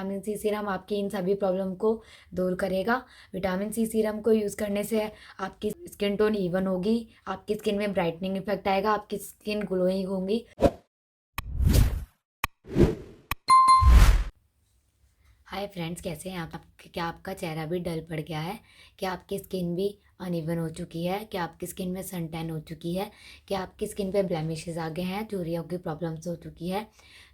Vitamin C serum आपकी इन सभी problem को दूर करेगा। विटामिन सी सीरम को यूज़ करने से आपकी स्किन टोन इवन होगी, आपकी स्किन में ब्राइटनिंग इफेक्ट आएगा, आपकी स्किन ग्लोइंग होगी। हाय फ्रेंड्स, कैसे हैं आप? क्या आपका चेहरा भी डल पड़ गया है? क्या आपकी स्किन भी अनइवन हो चुकी है? क्या आपकी स्किन में सन टैन हो चुकी है? क्या आपकी स्किन पे ब्लेमिशेस आ गए हैं? झुर्रियों की प्रॉब्लम्स हो चुकी है?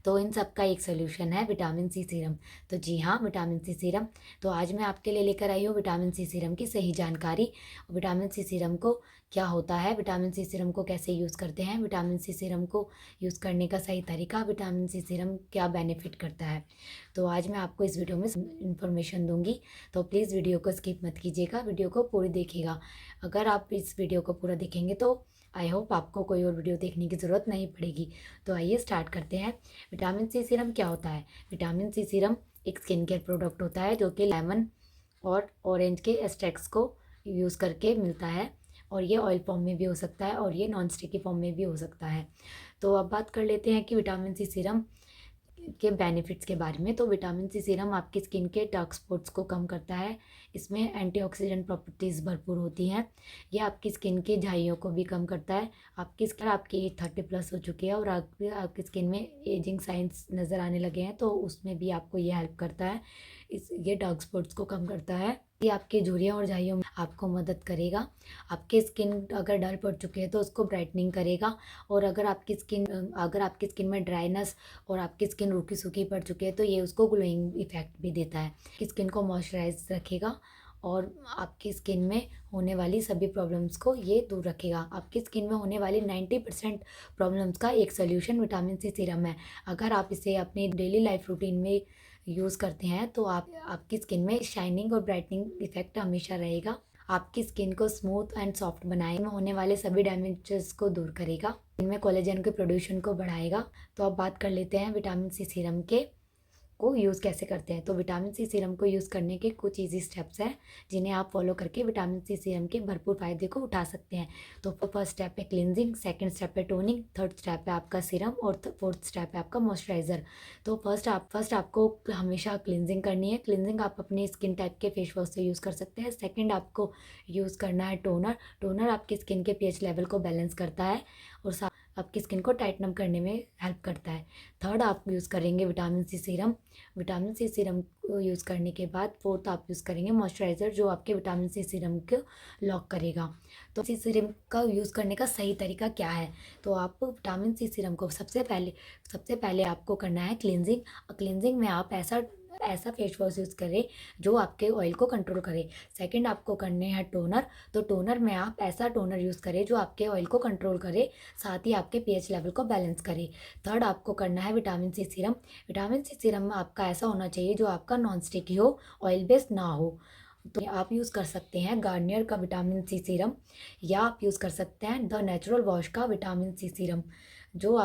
तो इन सब का एक सोल्यूशन है विटामिन सी सीरम। तो जी हाँ, विटामिन सी सीरम। तो आज मैं आपके लिए लेकर आई हूँ विटामिन सी सीरम की सही जानकारी। विटामिन सी सीरम को क्या होता है, विटामिन सी सीरम को कैसे यूज़ करते हैं, विटामिन सी सीरम को यूज़ करने का सही तरीका, विटामिन सी सीरम क्या बेनिफिट करता है। तो आज मैं आपको इस वीडियो में इन्फॉर्मेशन दूंगी। तो प्लीज़ वीडियो को स्किप मत कीजिएगा, वीडियो को पूरी देखिएगा। अगर आप इस वीडियो को पूरा देखेंगे तो आई होप आपको कोई और वीडियो देखने की ज़रूरत नहीं पड़ेगी। तो आइए स्टार्ट करते हैं। विटामिन सी सीरम क्या होता है? विटामिन सी सीरम एक स्किन केयर प्रोडक्ट होता है जो कि लेमन और ऑरेंज के एक्सट्रैक्ट्स को यूज़ करके मिलता है। और ये ऑयल फॉर्म में भी हो सकता है और ये नॉन स्टिकी फॉर्म में भी हो सकता है। तो अब बात कर लेते हैं कि विटामिन सी सीरम के बेनिफिट्स के बारे में। तो विटामिन सी सीरम आपकी स्किन के डार्क स्पॉट्स को कम करता है। इसमें एंटीऑक्सीडेंट प्रॉपर्टीज़ भरपूर होती हैं। ये आपकी स्किन की झाइयों को भी कम करता है। आपकी स्किन आपकी एज 30+ हो चुकी है और आपकी स्किन में एजिंग साइंस नज़र आने लगे हैं, तो उसमें भी आपको ये हेल्प करता है। ये डार्क स्पॉट्स को कम करता है। ये आपकी झुर्रियों और झाइयों में आपको मदद करेगा। आपकी स्किन अगर डल पड़ चुकी है तो उसको ब्राइटनिंग करेगा। और अगर आपकी स्किन में ड्राइनेस और आपकी स्किन रूखी सूखी पड़ चुकी है तो ये उसको ग्लोइंग इफेक्ट भी देता है। आपकी स्किन को मॉइस्चराइज रखेगा और आपकी स्किन में होने वाली सभी प्रॉब्लम्स को ये दूर रखेगा। आपकी स्किन में होने वाली 90% प्रॉब्लम्स का एक सोल्यूशन विटामिन सी सीरम है। अगर आप इसे अपनी डेली लाइफ रूटीन में यूज़ करते हैं तो आपकी स्किन में शाइनिंग और ब्राइटनिंग इफेक्ट हमेशा रहेगा। आपकी स्किन को स्मूथ एंड सॉफ्ट बनाएगा, में होने वाले सभी डैमेजेस को दूर करेगा, इनमें कोलेजन के प्रोड्यूशन को बढ़ाएगा। तो अब बात कर लेते हैं विटामिन सी सीरम को यूज़ कैसे करते हैं। तो विटामिन सी सीरम को यूज़ करने के कुछ इजी स्टेप्स हैं जिन्हें आप फॉलो करके विटामिन सी सीरम के भरपूर फ़ायदे को उठा सकते हैं। तो फर्स्ट स्टेप है क्लिनजिंग, सेकंड स्टेप है टोनिंग, थर्ड स्टेप है आपका सीरम और फोर्थ स्टेप है आपका मॉइस्चराइज़र। तो फर्स्ट आपको हमेशा क्लिनजिंग करनी है। क्लिनजिंग आप अपने स्किन टाइप के फेस वॉश से यूज़ कर सकते हैं। सेकेंड आपको यूज़ करना है टोनर। टोनर आपकी स्किन के पीएच लेवल को बैलेंस करता है और आपकी स्किन को टाइटन अप करने में हेल्प करता है। थर्ड आप यूज़ करेंगे vitamin C serum. Vitamin C serum को यूज़ करने के बाद फोर्थ आप यूज़ करेंगे मॉइस्चराइज़र, जो आपके विटामिन सी सीरम को लॉक करेगा। तो सी सीरम का यूज़ करने का सही तरीका क्या है? तो आप विटामिन सी सीरम को सबसे पहले आपको करना है क्लिनजिंग। क्लिनजिंग में आप ऐसा फेस वॉश यूज़ करें जो आपके ऑयल को कंट्रोल करे। सेकंड आपको करने हैं टोनर। तो टोनर में आप ऐसा टोनर यूज़ करें जो आपके ऑयल को कंट्रोल करे, साथ ही आपके पीएच लेवल को बैलेंस करे। थर्ड आपको करना है vitamin C serum. Vitamin C serum आपका ऐसा होना चाहिए जो आपका नॉन स्टिकी हो, ऑयल बेस्ड ना हो। तो आप यूज़ कर सकते हैं गार्नियर का विटामिन सी सीरम, या आप यूज़ कर सकते हैं द नेचुरल वॉश का विटामिन सी सीरम, जो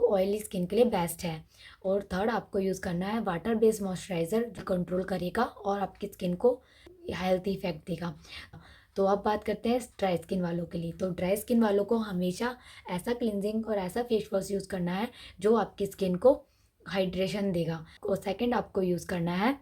ऑयली स्किन के लिए बेस्ट है। और थर्ड आपको यूज़ करना है वाटर बेस्ड मॉइस्चराइज़र, जो कंट्रोल करेगा और आपकी स्किन को हेल्थी इफेक्ट देगा। तो अब बात करते हैं ड्राई स्किन वालों के लिए। तो ड्राई स्किन वालों को हमेशा ऐसा क्लिनजिंग और ऐसा फेस वॉश यूज़ करना है जो आपकी स्किन को हाइड्रेशन देगा। और सेकंड आपको यूज़ करना है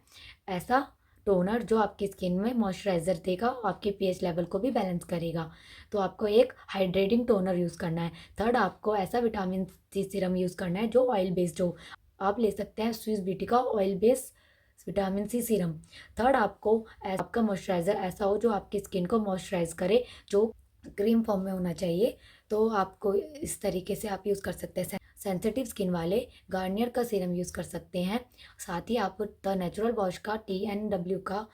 ऐसा टोनर जो आपकी स्किन में मॉइस्चराइज़र देगा और आपके पीएच लेवल को भी बैलेंस करेगा। तो आपको एक हाइड्रेटिंग टोनर यूज़ करना है। थर्ड आपको ऐसा विटामिन सी सीरम यूज़ करना है जो ऑयल बेस्ड हो। आप ले सकते हैं स्विस ब्यूटी का oil based vitamin C serum. Third आपका मॉइस्चराइज़र ऐसा हो जो आपकी स्किन को मॉइस्चराइज करे, जो क्रीम फॉर्म में होना चाहिए। तो आपको इस तरीके से आप यूज़ कर सकते हैं। सेंसिटिव स्किन वाले गार्नियर का सीरम यूज़ कर सकते हैं। साथ ही आप द नेचुरल वॉश का TNW का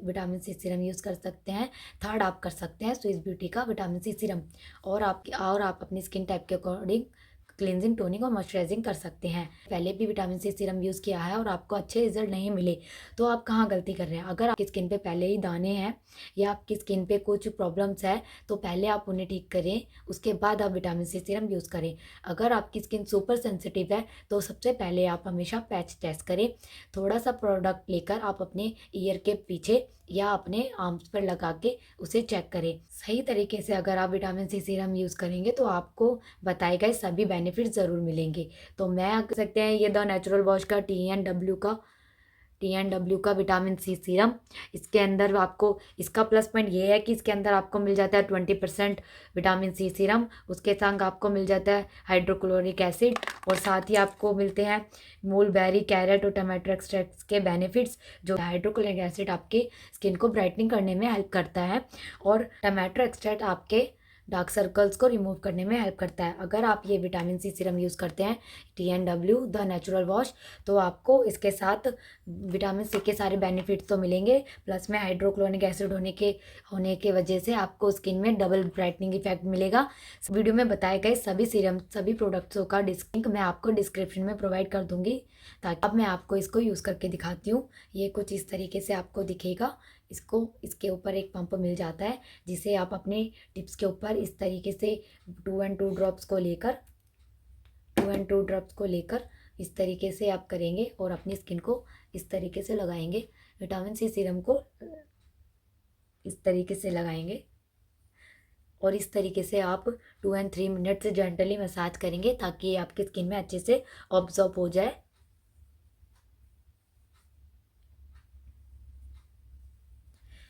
विटामिन सी सीरम यूज़ कर सकते हैं। थर्ड आप कर सकते हैं स्विस ब्यूटी का विटामिन सी सीरम। और आप अपनी स्किन टाइप के अकॉर्डिंग क्लिनजिंग, टोनिंग और मॉइस्चराइजिंग कर सकते हैं। पहले भी विटामिन सी सीरम यूज़ किया है और आपको अच्छे रिजल्ट नहीं मिले तो आप कहाँ गलती कर रहे हैं? अगर आपकी स्किन पे पहले ही दाने हैं या आपकी स्किन पे कुछ प्रॉब्लम्स है तो पहले आप उन्हें ठीक करें, उसके बाद आप विटामिन सी सीरम यूज़ करें। अगर आपकी स्किन सुपर सेंसिटिव है तो सबसे पहले आप हमेशा पैच टेस्ट करें। थोड़ा सा प्रोडक्ट लेकर आप अपने ईयर के पीछे या अपने आर्म्स पर लगा के उसे चेक करें। सही तरीके से अगर आप विटामिन सी सीरम यूज़ करेंगे तो आपको बताए गए सभी बेनिफिट बेनिफिट ज़रूर मिलेंगे। तो मैं कह सकते हैं ये द नेचुरल वॉश का टी एंड डब्ल्यू का विटामिन सी सीरम। इसके अंदर आपको इसका प्लस पॉइंट ये है कि इसके अंदर आपको मिल जाता है 20% विटामिन सी सीरम। उसके संग आपको मिल जाता है हाइड्रोक्लोरिक एसिड, और साथ ही आपको मिलते हैं मूलबेरी, कैरेट और टमाटो एक्सट्रैक्ट के बेनिफिट्स। जो हाइड्रोक्लोरिक एसिड आपके स्किन को ब्राइटनिंग करने में हेल्प करता है, और टमाटो एक्सट्रैक्ट आपके डार्क सर्कल्स को रिमूव करने में हेल्प करता है। अगर आप ये विटामिन सी सीरम यूज़ करते हैं T and W the natural wash, तो आपको इसके साथ विटामिन सी के सारे बेनिफिट्स तो मिलेंगे, प्लस में हाइड्रोक्लोरिक एसिड होने के वजह से आपको स्किन में डबल ब्राइटनिंग इफेक्ट मिलेगा। वीडियो में बताए गए सभी प्रोडक्ट्सों का लिंक मैं आपको डिस्क्रिप्शन में प्रोवाइड कर दूंगी, ताकि अब मैं आपको इसको यूज़ करके दिखाती हूँ। ये कुछ इस तरीके से आपको दिखेगा। इसके ऊपर एक पंप मिल जाता है, जिसे आप अपने टिप्स के ऊपर इस तरीके से 2 ड्रॉप्स को लेकर इस तरीके से आप करेंगे और अपनी स्किन को इस तरीके से लगाएंगे। विटामिन सी सीरम को इस तरीके से लगाएंगे और इस तरीके से आप 2 और 3 मिनट से जेंटली मसाज करेंगे, ताकि ये आपकी स्किन में अच्छे से ऑब्जॉर्ब हो जाए।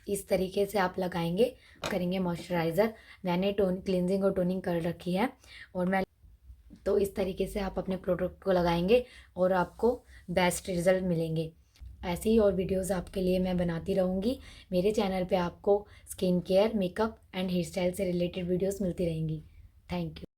इस तरीके से आप लगाएंगे, करेंगे मॉइस्चराइज़र। मैंने क्लींजिंग और टोनिंग कर रखी है, और तो इस तरीके से आप अपने प्रोडक्ट को लगाएंगे और आपको बेस्ट रिजल्ट मिलेंगे। ऐसी ही और वीडियोस आपके लिए मैं बनाती रहूँगी। मेरे चैनल पे आपको skin care, makeup and hair style से रिलेटेड वीडियोस मिलती रहेंगी। Thank you.